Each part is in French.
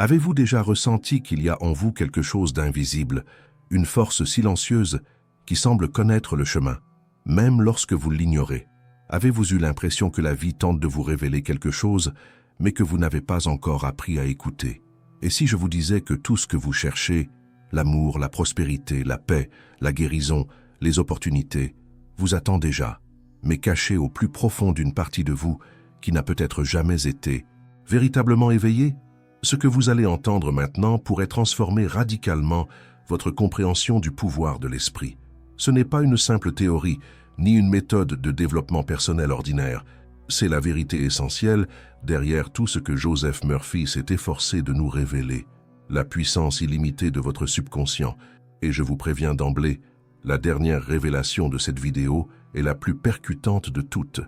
Avez-vous déjà ressenti qu'il y a en vous quelque chose d'invisible, une force silencieuse qui semble connaître le chemin, même lorsque vous l'ignorez? Avez-vous eu l'impression que la vie tente de vous révéler quelque chose, mais que vous n'avez pas encore appris à écouter? Et si je vous disais que tout ce que vous cherchez, l'amour, la prospérité, la paix, la guérison, les opportunités, vous attend déjà, mais caché au plus profond d'une partie de vous qui n'a peut-être jamais été véritablement éveillée? Ce que vous allez entendre maintenant pourrait transformer radicalement votre compréhension du pouvoir de l'esprit. Ce n'est pas une simple théorie, ni une méthode de développement personnel ordinaire. C'est la vérité essentielle derrière tout ce que Joseph Murphy s'est efforcé de nous révéler. La puissance illimitée de votre subconscient. Et je vous préviens d'emblée, la dernière révélation de cette vidéo est la plus percutante de toutes.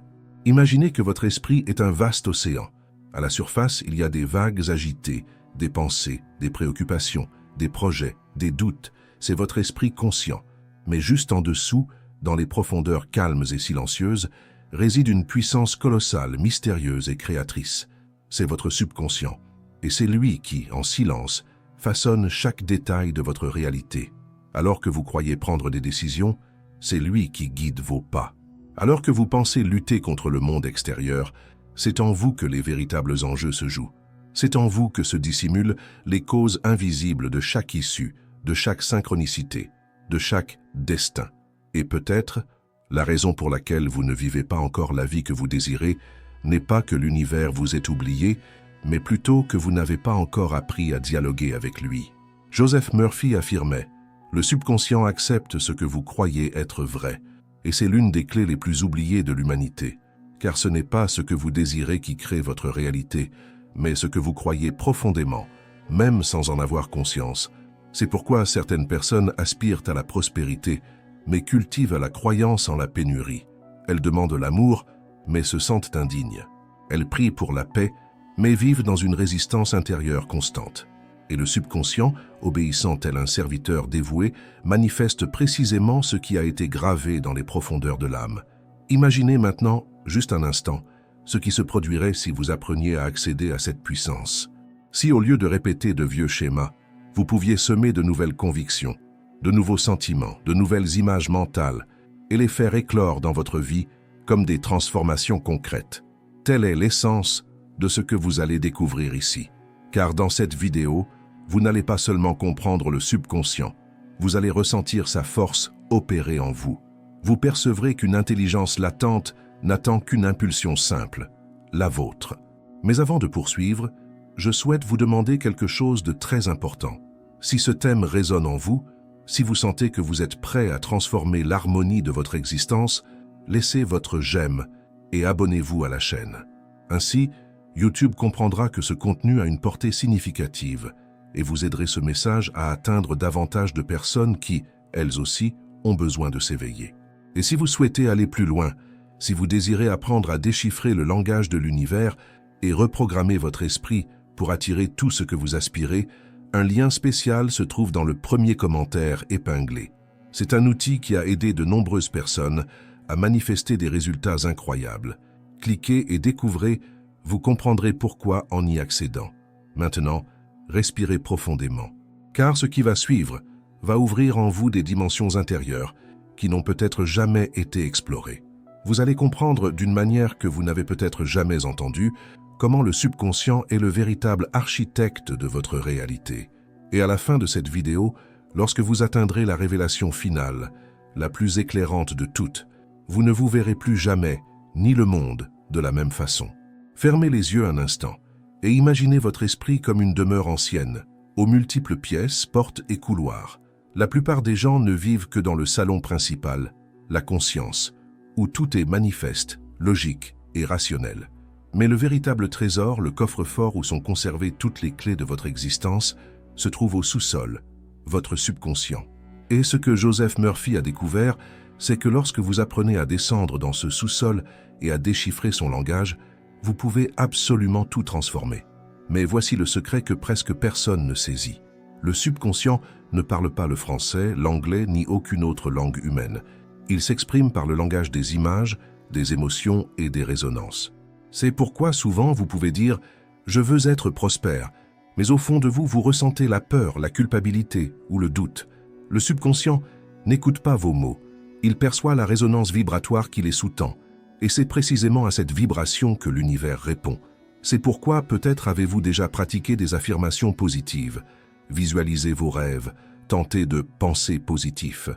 Imaginez que votre esprit est un vaste océan. À la surface, il y a des vagues agitées, des pensées, des préoccupations, des projets, des doutes. C'est votre esprit conscient. Mais juste en dessous, dans les profondeurs calmes et silencieuses, réside une puissance colossale, mystérieuse et créatrice. C'est votre subconscient. Et c'est lui qui, en silence, façonne chaque détail de votre réalité. Alors que vous croyez prendre des décisions, c'est lui qui guide vos pas. Alors que vous pensez lutter contre le monde extérieur, c'est en vous que les véritables enjeux se jouent. C'est en vous que se dissimulent les causes invisibles de chaque issue, de chaque synchronicité, de chaque destin. Et peut-être, la raison pour laquelle vous ne vivez pas encore la vie que vous désirez n'est pas que l'univers vous ait oublié, mais plutôt que vous n'avez pas encore appris à dialoguer avec lui. Joseph Murphy affirmait « Le subconscient accepte ce que vous croyez être vrai, et c'est l'une des clés les plus oubliées de l'humanité. Car ce n'est pas ce que vous désirez qui crée votre réalité, mais ce que vous croyez profondément, même sans en avoir conscience. C'est pourquoi certaines personnes aspirent à la prospérité, mais cultivent la croyance en la pénurie. Elles demandent l'amour, mais se sentent indignes. Elles prient pour la paix, mais vivent dans une résistance intérieure constante. Et le subconscient, obéissant tel un serviteur dévoué, manifeste précisément ce qui a été gravé dans les profondeurs de l'âme. Imaginez maintenant, juste un instant, ce qui se produirait si vous appreniez à accéder à cette puissance. Si au lieu de répéter de vieux schémas, vous pouviez semer de nouvelles convictions, de nouveaux sentiments, de nouvelles images mentales, et les faire éclore dans votre vie comme des transformations concrètes. Telle est l'essence de ce que vous allez découvrir ici. Car dans cette vidéo, vous n'allez pas seulement comprendre le subconscient, vous allez ressentir sa force opérer en vous. Vous percevrez qu'une intelligence latente n'attend qu'une impulsion simple, la vôtre. Mais avant de poursuivre, je souhaite vous demander quelque chose de très important. Si ce thème résonne en vous, si vous sentez que vous êtes prêt à transformer l'harmonie de votre existence, laissez votre j'aime et abonnez-vous à la chaîne. Ainsi, YouTube comprendra que ce contenu a une portée significative et vous aiderez ce message à atteindre davantage de personnes qui, elles aussi, ont besoin de s'éveiller. Et si vous souhaitez aller plus loin, si vous désirez apprendre à déchiffrer le langage de l'univers et reprogrammer votre esprit pour attirer tout ce que vous aspirez, un lien spécial se trouve dans le premier commentaire épinglé. C'est un outil qui a aidé de nombreuses personnes à manifester des résultats incroyables. Cliquez et découvrez, vous comprendrez pourquoi en y accédant. Maintenant, respirez profondément, car ce qui va suivre va ouvrir en vous des dimensions intérieures qui n'ont peut-être jamais été explorées. Vous allez comprendre d'une manière que vous n'avez peut-être jamais entendue comment le subconscient est le véritable architecte de votre réalité. Et à la fin de cette vidéo, lorsque vous atteindrez la révélation finale, la plus éclairante de toutes, vous ne vous verrez plus jamais, ni le monde, de la même façon. Fermez les yeux un instant et imaginez votre esprit comme une demeure ancienne, aux multiples pièces, portes et couloirs. La plupart des gens ne vivent que dans le salon principal, la conscience, où tout est manifeste, logique et rationnel. Mais le véritable trésor, le coffre-fort où sont conservées toutes les clés de votre existence, se trouve au sous-sol, votre subconscient. Et ce que Joseph Murphy a découvert, c'est que lorsque vous apprenez à descendre dans ce sous-sol et à déchiffrer son langage, vous pouvez absolument tout transformer. Mais voici le secret que presque personne ne saisit. Le subconscient ne parle pas le français, l'anglais ni aucune autre langue humaine. Il s'exprime par le langage des images, des émotions et des résonances. C'est pourquoi souvent vous pouvez dire « je veux être prospère », Mais au fond de vous, vous ressentez la peur, la culpabilité ou le doute. Le subconscient n'écoute pas vos mots. Il perçoit la résonance vibratoire qui les sous-tend. Et c'est précisément à cette vibration que l'univers répond. C'est pourquoi peut-être avez-vous déjà pratiqué des affirmations positives, visualisé vos rêves, tenté de penser positif.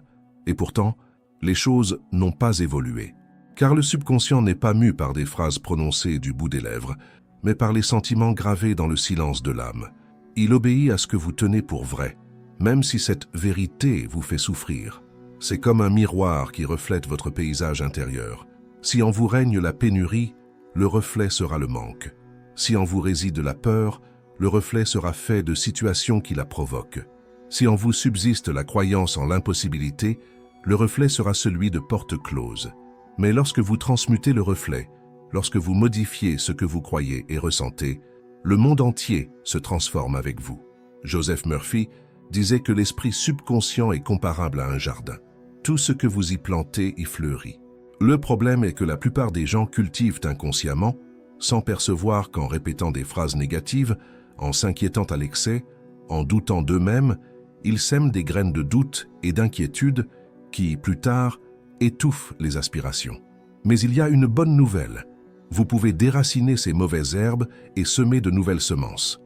Et pourtant, les choses n'ont pas évolué. Car le subconscient n'est pas mu par des phrases prononcées du bout des lèvres, mais par les sentiments gravés dans le silence de l'âme. Il obéit à ce que vous tenez pour vrai, même si cette vérité vous fait souffrir. C'est comme un miroir qui reflète votre paysage intérieur. Si en vous règne la pénurie, le reflet sera le manque. Si en vous réside la peur, le reflet sera fait de situations qui la provoquent. Si en vous subsiste la croyance en l'impossibilité, le reflet sera celui de portes closes. Mais lorsque vous transmutez le reflet, lorsque vous modifiez ce que vous croyez et ressentez, le monde entier se transforme avec vous. Joseph Murphy disait que l'esprit subconscient est comparable à un jardin. Tout ce que vous y plantez y fleurit. Le problème est que la plupart des gens cultivent inconsciemment, sans percevoir qu'en répétant des phrases négatives, en s'inquiétant à l'excès, en doutant d'eux-mêmes, ils sèment des graines de doute et d'inquiétude qui, plus tard, étouffent les aspirations. Mais il y a une bonne nouvelle. Vous pouvez déraciner ces mauvaises herbes et semer de nouvelles semences.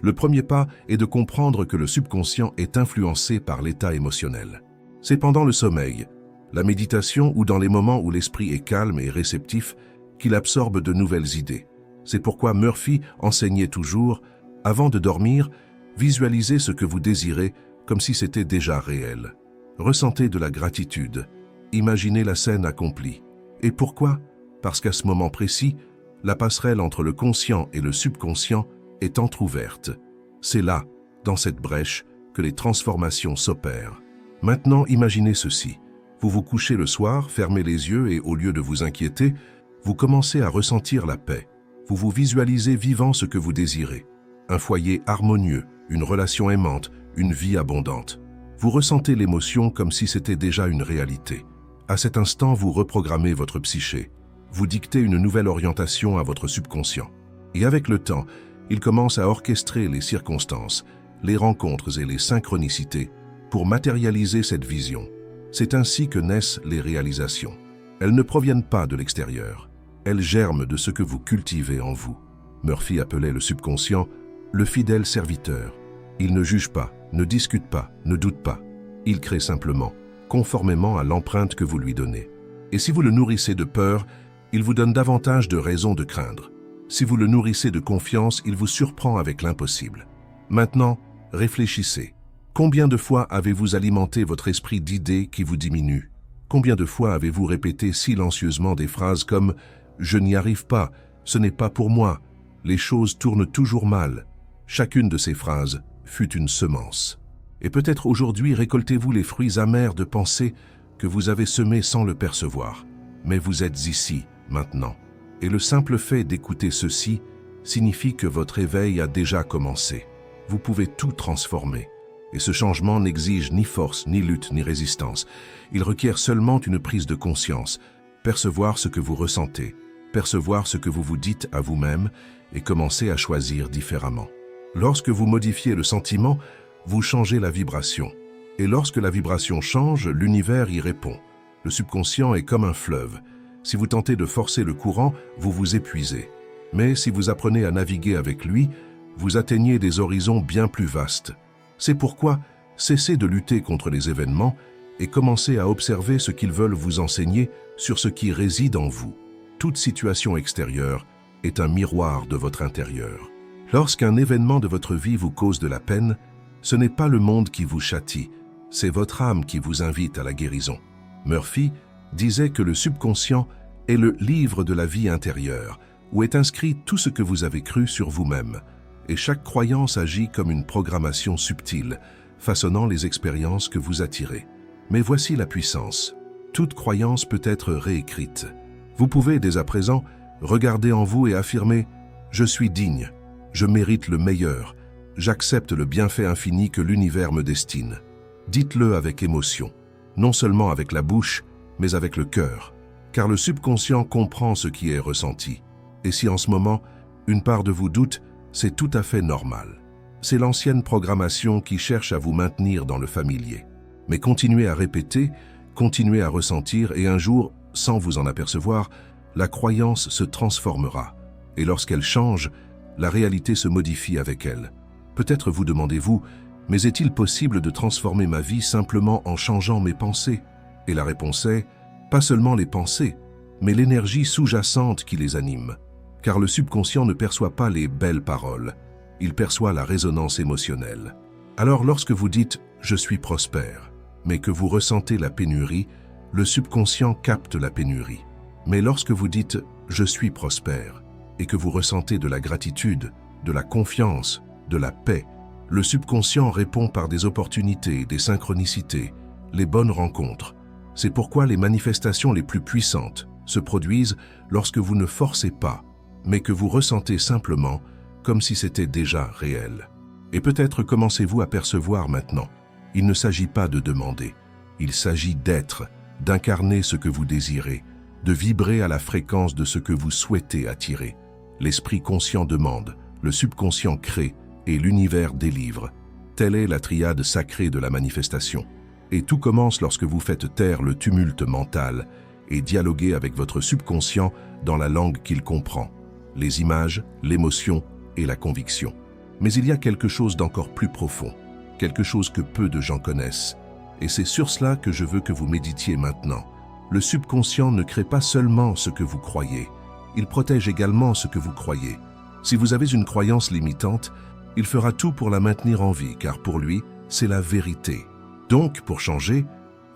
Le premier pas est de comprendre que le subconscient est influencé par l'état émotionnel. C'est pendant le sommeil, la méditation ou dans les moments où l'esprit est calme et réceptif qu'il absorbe de nouvelles idées. C'est pourquoi Murphy enseignait toujours, avant de dormir, visualisez ce que vous désirez comme si c'était déjà réel. Ressentez de la gratitude. Imaginez la scène accomplie. Et pourquoi? Parce qu'à ce moment précis, la passerelle entre le conscient et le subconscient est entr'ouverte. C'est là, dans cette brèche, que les transformations s'opèrent. Maintenant, imaginez ceci. Vous vous couchez le soir, fermez les yeux et au lieu de vous inquiéter, vous commencez à ressentir la paix. Vous vous visualisez vivant ce que vous désirez. Un foyer harmonieux, une relation aimante, une vie abondante. Vous ressentez l'émotion comme si c'était déjà une réalité. À cet instant, vous reprogrammez votre psyché. Vous dictez une nouvelle orientation à votre subconscient. Et avec le temps, il commence à orchestrer les circonstances, les rencontres et les synchronicités pour matérialiser cette vision. C'est ainsi que naissent les réalisations. Elles ne proviennent pas de l'extérieur. Elles germent de ce que vous cultivez en vous. Murphy appelait le subconscient le fidèle serviteur. Il ne juge pas, ne discute pas, ne doute pas. Il crée simplement, conformément à l'empreinte que vous lui donnez. Et si vous le nourrissez de peur, il vous donne davantage de raisons de craindre. Si vous le nourrissez de confiance, il vous surprend avec l'impossible. Maintenant, réfléchissez. Combien de fois avez-vous alimenté votre esprit d'idées qui vous diminuent? Combien de fois avez-vous répété silencieusement des phrases comme « Je n'y arrive pas, ce n'est pas pour moi, les choses tournent toujours mal ». Chacune de ces phrases fut une semence. Et peut-être aujourd'hui récoltez-vous les fruits amers de pensées que vous avez semées sans le percevoir. Mais vous êtes ici, maintenant. Et le simple fait d'écouter ceci signifie que votre éveil a déjà commencé. Vous pouvez tout transformer. Et ce changement n'exige ni force, ni lutte, ni résistance. Il requiert seulement une prise de conscience, percevoir ce que vous ressentez, percevoir ce que vous vous dites à vous-même et commencer à choisir différemment. Lorsque vous modifiez le sentiment, vous changez la vibration. Et lorsque la vibration change, l'univers y répond. Le subconscient est comme un fleuve. Si vous tentez de forcer le courant, vous vous épuisez. Mais si vous apprenez à naviguer avec lui, vous atteignez des horizons bien plus vastes. C'est pourquoi cessez de lutter contre les événements et commencez à observer ce qu'ils veulent vous enseigner sur ce qui réside en vous. Toute situation extérieure est un miroir de votre intérieur. Lorsqu'un événement de votre vie vous cause de la peine, ce n'est pas le monde qui vous châtie, c'est votre âme qui vous invite à la guérison. Murphy disait que le subconscient est le livre de la vie intérieure, où est inscrit tout ce que vous avez cru sur vous-même. Et chaque croyance agit comme une programmation subtile, façonnant les expériences que vous attirez. Mais voici la puissance. Toute croyance peut être réécrite. Vous pouvez, dès à présent, regarder en vous et affirmer « Je suis digne, je mérite le meilleur, j'accepte le bienfait infini que l'univers me destine ». Dites-le avec émotion, non seulement avec la bouche, mais avec le cœur, car le subconscient comprend ce qui est ressenti. Et si en ce moment, une part de vous doute, c'est tout à fait normal. c'est l'ancienne programmation qui cherche à vous maintenir dans le familier. Mais continuez à répéter, continuez à ressentir et un jour, sans vous en apercevoir, la croyance se transformera. Et lorsqu'elle change, la réalité se modifie avec elle. Peut-être vous demandez-vous, mais est-il possible de transformer ma vie simplement en changeant mes pensées? Et la réponse est, pas seulement les pensées, mais l'énergie sous-jacente qui les anime. Car le subconscient ne perçoit pas les belles paroles, il perçoit la résonance émotionnelle. Alors lorsque vous dites « je suis prospère », mais que vous ressentez la pénurie, le subconscient capte la pénurie. Mais lorsque vous dites « je suis prospère » et que vous ressentez de la gratitude, de la confiance, de la paix, le subconscient répond par des opportunités, des synchronicités, les bonnes rencontres. C'est pourquoi les manifestations les plus puissantes se produisent lorsque vous ne forcez pas, mais que vous ressentez simplement comme si c'était déjà réel. Et peut-être commencez-vous à percevoir maintenant. Il ne s'agit pas de demander, il s'agit d'être, d'incarner ce que vous désirez, de vibrer à la fréquence de ce que vous souhaitez attirer. L'esprit conscient demande, le subconscient crée et l'univers délivre. Telle est la triade sacrée de la manifestation. Et tout commence lorsque vous faites taire le tumulte mental et dialoguez avec votre subconscient dans la langue qu'il comprend, les images, l'émotion et la conviction. Mais il y a quelque chose d'encore plus profond, quelque chose que peu de gens connaissent. Et c'est sur cela que je veux que vous méditiez maintenant. Le subconscient ne crée pas seulement ce que vous croyez, il protège également ce que vous croyez. Si vous avez une croyance limitante, il fera tout pour la maintenir en vie, car pour lui, c'est la vérité. Donc, pour changer,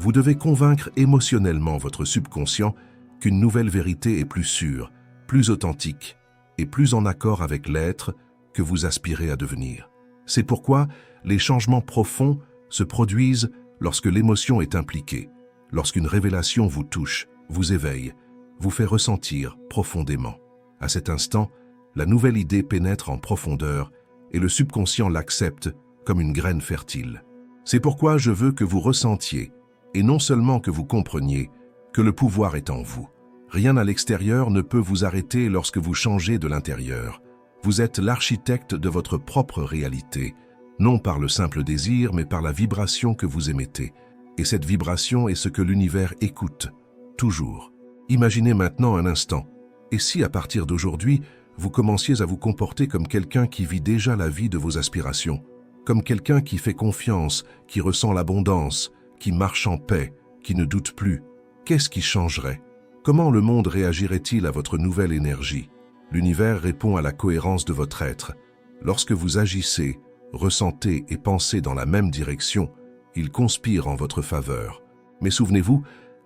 vous devez convaincre émotionnellement votre subconscient qu'une nouvelle vérité est plus sûre, plus authentique et plus en accord avec l'être que vous aspirez à devenir. C'est pourquoi les changements profonds se produisent lorsque l'émotion est impliquée, lorsqu'une révélation vous touche, vous éveille, vous fait ressentir profondément. À cet instant, la nouvelle idée pénètre en profondeur et le subconscient l'accepte comme une graine fertile. C'est pourquoi je veux que vous ressentiez, et non seulement que vous compreniez, que le pouvoir est en vous. Rien à l'extérieur ne peut vous arrêter lorsque vous changez de l'intérieur. Vous êtes l'architecte de votre propre réalité, non par le simple désir, mais par la vibration que vous émettez. Et cette vibration est ce que l'univers écoute, toujours. Imaginez maintenant un instant, et si à partir d'aujourd'hui, vous commenciez à vous comporter comme quelqu'un qui vit déjà la vie de vos aspirations, comme quelqu'un qui fait confiance, qui ressent l'abondance, qui marche en paix, qui ne doute plus. Qu'est-ce qui changerait? Comment le monde réagirait-il à votre nouvelle énergie? L'univers répond à la cohérence de votre être. Lorsque vous agissez, ressentez et pensez dans la même direction, il conspire en votre faveur. Mais souvenez-vous,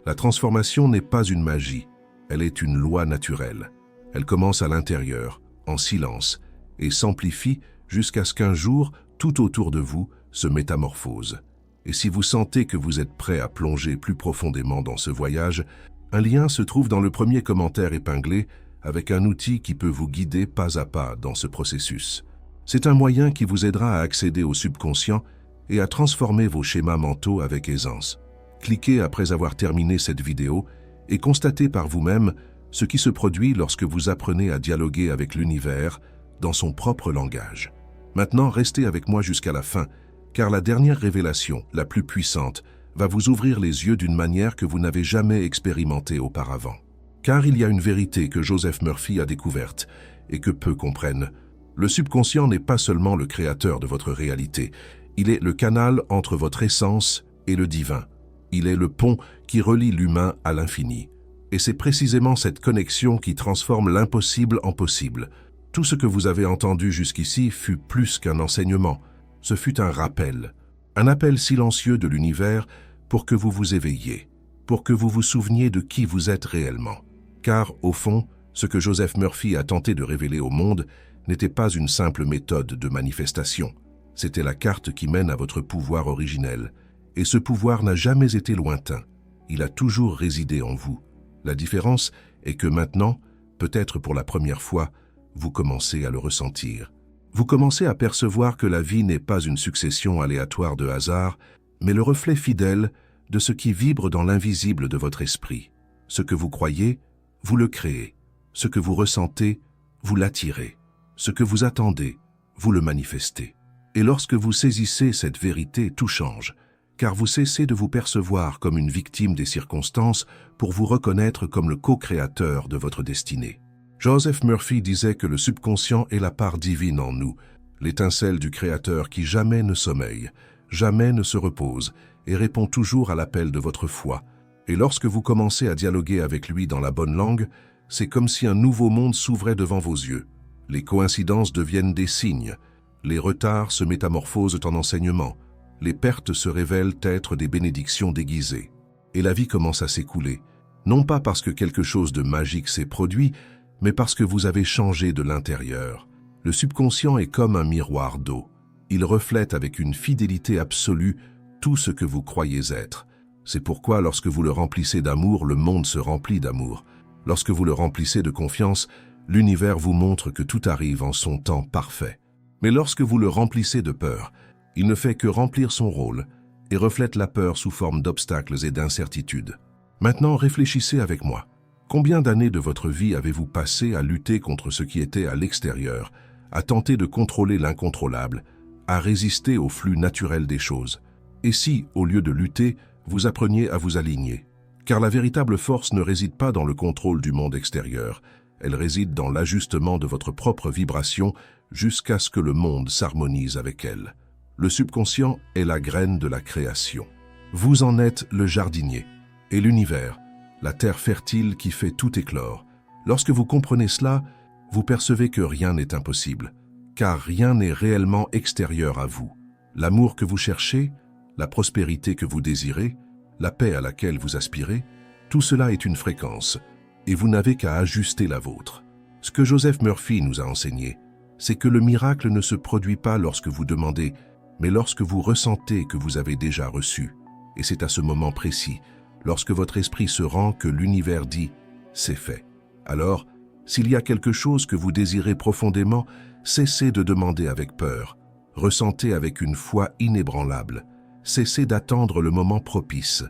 la transformation n'est pas une magie, elle est une loi naturelle. Elle commence à l'intérieur, en silence, et s'amplifie jusqu'à ce qu'un jour, tout autour de vous, se métamorphose. Et si vous sentez que vous êtes prêt à plonger plus profondément dans ce voyage, un lien se trouve dans le premier commentaire épinglé avec un outil qui peut vous guider pas à pas dans ce processus. C'est un moyen qui vous aidera à accéder au subconscient et à transformer vos schémas mentaux avec aisance. Cliquez après avoir terminé cette vidéo et constatez par vous-même ce qui se produit lorsque vous apprenez à dialoguer avec l'univers dans son propre langage. Maintenant, restez avec moi jusqu'à la fin, car la dernière révélation, la plus puissante, va vous ouvrir les yeux d'une manière que vous n'avez jamais expérimentée auparavant. Car il y a une vérité que Joseph Murphy a découverte et que peu comprennent. Le subconscient n'est pas seulement le créateur de votre réalité, il est le canal entre votre essence et le divin. Il est le pont qui relie l'humain à l'infini. Et c'est précisément cette connexion qui transforme l'impossible en possible. Tout ce que vous avez entendu jusqu'ici fut plus qu'un enseignement. Ce fut un rappel, un appel silencieux de l'univers pour que vous vous éveilliez, pour que vous vous souveniez de qui vous êtes réellement. Car, au fond, ce que Joseph Murphy a tenté de révéler au monde n'était pas une simple méthode de manifestation. C'était la carte qui mène à votre pouvoir originel. Et ce pouvoir n'a jamais été lointain. Il a toujours résidé en vous. La différence est que maintenant, peut-être pour la première fois, vous commencez à le ressentir. Vous commencez à percevoir que la vie n'est pas une succession aléatoire de hasards, mais le reflet fidèle de ce qui vibre dans l'invisible de votre esprit. Ce que vous croyez, vous le créez. Ce que vous ressentez, vous l'attirez. Ce que vous attendez, vous le manifestez. Et lorsque vous saisissez cette vérité, tout change, car vous cessez de vous percevoir comme une victime des circonstances pour vous reconnaître comme le co-créateur de votre destinée. Joseph Murphy disait que le subconscient est la part divine en nous, l'étincelle du Créateur qui jamais ne sommeille, jamais ne se repose et répond toujours à l'appel de votre foi. Et lorsque vous commencez à dialoguer avec lui dans la bonne langue, c'est comme si un nouveau monde s'ouvrait devant vos yeux. Les coïncidences deviennent des signes, les retards se métamorphosent en enseignements, les pertes se révèlent être des bénédictions déguisées. Et la vie commence à s'écouler, non pas parce que quelque chose de magique s'est produit, mais parce que vous avez changé de l'intérieur. Le subconscient est comme un miroir d'eau. Il reflète avec une fidélité absolue tout ce que vous croyez être. C'est pourquoi lorsque vous le remplissez d'amour, le monde se remplit d'amour. Lorsque vous le remplissez de confiance, l'univers vous montre que tout arrive en son temps parfait. Mais lorsque vous le remplissez de peur, il ne fait que remplir son rôle et reflète la peur sous forme d'obstacles et d'incertitudes. Maintenant, réfléchissez avec moi. Combien d'années de votre vie avez-vous passé à lutter contre ce qui était à l'extérieur, à tenter de contrôler l'incontrôlable, à résister au flux naturel des choses? Et si, au lieu de lutter, vous appreniez à vous aligner? Car la véritable force ne réside pas dans le contrôle du monde extérieur, elle réside dans l'ajustement de votre propre vibration jusqu'à ce que le monde s'harmonise avec elle. Le subconscient est la graine de la création. Vous en êtes le jardinier, et l'univers, la terre fertile qui fait tout éclore. Lorsque vous comprenez cela, vous percevez que rien n'est impossible, car rien n'est réellement extérieur à vous. L'amour que vous cherchez, la prospérité que vous désirez, la paix à laquelle vous aspirez, tout cela est une fréquence, et vous n'avez qu'à ajuster la vôtre. Ce que Joseph Murphy nous a enseigné, c'est que le miracle ne se produit pas lorsque vous demandez, mais lorsque vous ressentez que vous avez déjà reçu. Et c'est à ce moment précis, lorsque votre esprit se rend, que l'univers dit « c'est fait ». Alors, s'il y a quelque chose que vous désirez profondément, cessez de demander avec peur, ressentez avec une foi inébranlable, cessez d'attendre le moment propice,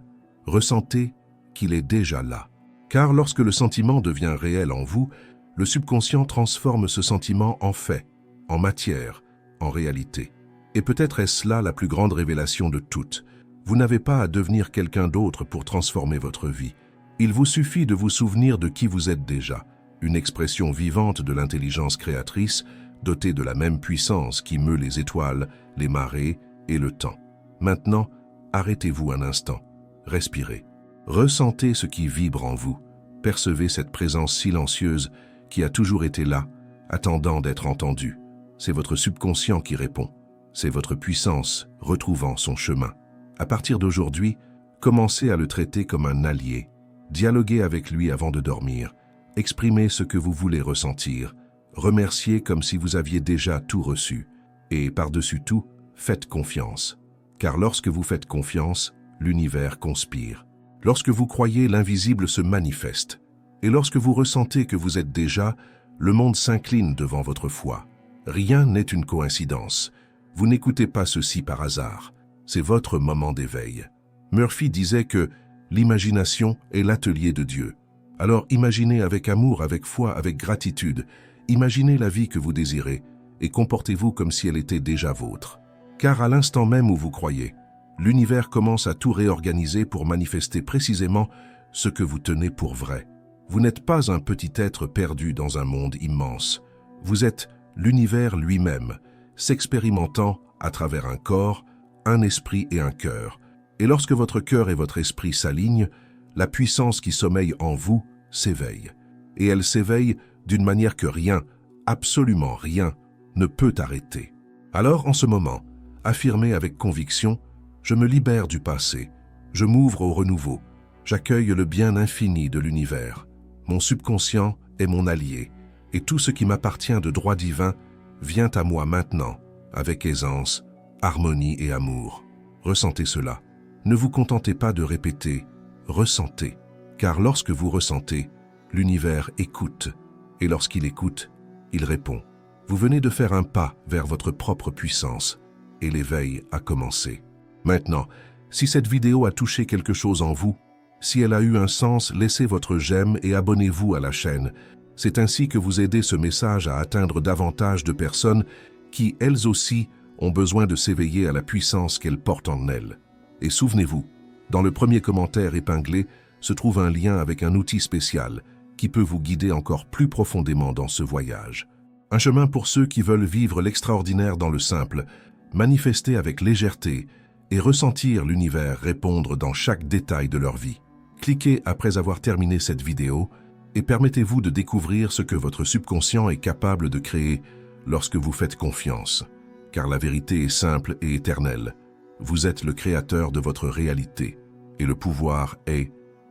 ressentez qu'il est déjà là. Car lorsque le sentiment devient réel en vous, le subconscient transforme ce sentiment en fait, en matière, en réalité. Et peut-être est-ce là la plus grande révélation de toutes. Vous n'avez pas à devenir quelqu'un d'autre pour transformer votre vie. Il vous suffit de vous souvenir de qui vous êtes déjà, une expression vivante de l'intelligence créatrice, dotée de la même puissance qui meut les étoiles, les marées et le temps. Maintenant, arrêtez-vous un instant, respirez. Ressentez ce qui vibre en vous. Percevez cette présence silencieuse qui a toujours été là, attendant d'être entendue. C'est votre subconscient qui répond. C'est votre puissance retrouvant son chemin. À partir d'aujourd'hui, commencez à le traiter comme un allié. Dialoguez avec lui avant de dormir. Exprimez ce que vous voulez ressentir. Remerciez comme si vous aviez déjà tout reçu. Et par-dessus tout, faites confiance. Car lorsque vous faites confiance, l'univers conspire. Lorsque vous croyez, l'invisible se manifeste. Et lorsque vous ressentez que vous êtes déjà, le monde s'incline devant votre foi. Rien n'est une coïncidence. Vous n'écoutez pas ceci par hasard. C'est votre moment d'éveil. Murphy disait que l'imagination est l'atelier de Dieu. Alors imaginez avec amour, avec foi, avec gratitude. Imaginez la vie que vous désirez et comportez-vous comme si elle était déjà vôtre. Car à l'instant même où vous croyez, l'univers commence à tout réorganiser pour manifester précisément ce que vous tenez pour vrai. Vous n'êtes pas un petit être perdu dans un monde immense. Vous êtes l'univers lui-même, s'expérimentant à travers un corps, un esprit et un cœur. Et lorsque votre cœur et votre esprit s'alignent, la puissance qui sommeille en vous s'éveille. Et elle s'éveille d'une manière que rien, absolument rien, ne peut arrêter. Alors, en ce moment, affirmez avec conviction: je me libère du passé, je m'ouvre au renouveau, j'accueille le bien infini de l'univers. Mon subconscient est mon allié, et tout ce qui m'appartient de droit divin vient à moi maintenant, avec aisance, harmonie et amour. Ressentez cela. Ne vous contentez pas de répéter, ressentez, car lorsque vous ressentez, l'univers écoute, et lorsqu'il écoute, il répond. Vous venez de faire un pas vers votre propre puissance, et l'éveil a commencé. Maintenant, si cette vidéo a touché quelque chose en vous, si elle a eu un sens, laissez votre j'aime et abonnez-vous à la chaîne. C'est ainsi que vous aidez ce message à atteindre davantage de personnes qui, elles aussi, ont besoin de s'éveiller à la puissance qu'elles portent en elles. Et souvenez-vous, dans le premier commentaire épinglé se trouve un lien avec un outil spécial qui peut vous guider encore plus profondément dans ce voyage. Un chemin pour ceux qui veulent vivre l'extraordinaire dans le simple, manifester avec légèreté et ressentir l'univers répondre dans chaque détail de leur vie. Cliquez après avoir terminé cette vidéo et permettez-vous de découvrir ce que votre subconscient est capable de créer lorsque vous faites confiance. Car la vérité est simple et éternelle. Vous êtes le créateur de votre réalité et le pouvoir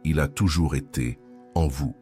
il a toujours été en vous.